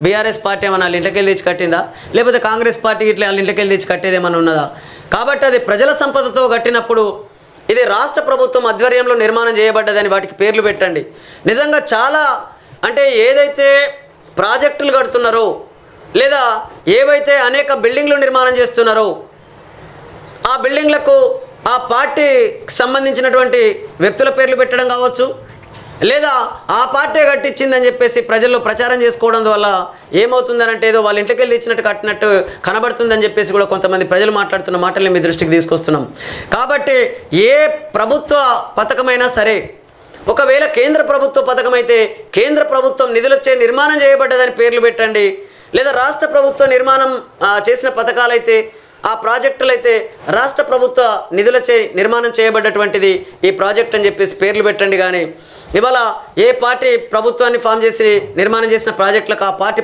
BRS party ఏమన్నా వాళ్ళ ఇంటికి తెచ్చి కట్టిందా, లేకపోతే కాంగ్రెస్ పార్టీ ఇట్లా వాళ్ళ ఇంటికి తెచ్చి కట్టేది ఏమన్నా ఉన్నదా? కాబట్టి అది ప్రజల సంపదతో కట్టినప్పుడు ఇది రాష్ట్ర ప్రభుత్వం ఆధ్వర్యంలో నిర్మాణం చేయబడ్డదని వాటికి పేర్లు పెట్టండి. నిజంగా చాలా అంటే ఏదైతే ప్రాజెక్టులు కడుతున్నారో లేదా ఏవైతే అనేక బిల్డింగ్లు నిర్మాణం చేస్తున్నారో ఆ బిల్డింగ్లకు ఆ పార్టీకి సంబంధించినటువంటి వ్యక్తుల పేర్లు పెట్టడం కావచ్చు, లేదా ఆ పార్టీ కట్టించిందని చెప్పేసి ప్రజల్లో ప్రచారం చేసుకోవడం వల్ల ఏమవుతుందనంటే ఏదో వాళ్ళ ఇంటికి వెళ్ళి ఇచ్చినట్టు కట్టినట్టు కనబడుతుందని చెప్పేసి కూడా కొంతమంది ప్రజలు మాట్లాడుతున్న మాటల్ని మీ దృష్టికి తీసుకొస్తున్నాం. కాబట్టి ఏ ప్రభుత్వ పథకమైనా సరే, ఒకవేళ కేంద్ర ప్రభుత్వ పథకం అయితే కేంద్ర ప్రభుత్వం నిధులొచ్చే నిర్మాణం చేయబడ్డదని పేర్లు పెట్టండి, లేదా రాష్ట్ర ప్రభుత్వ నిర్మాణం చేసిన పథకాలైతే ఆ ప్రాజెక్టులు అయితే రాష్ట్ర ప్రభుత్వ నిధులచే నిర్మాణం చేయబడ్డటువంటిది ఈ ప్రాజెక్ట్ అని చెప్పేసి పేర్లు పెట్టండి. కానీ ఇవాళ ఏ పార్టీ ప్రభుత్వాన్ని ఫామ్ చేసి నిర్మాణం చేసిన ప్రాజెక్టులకు ఆ పార్టీ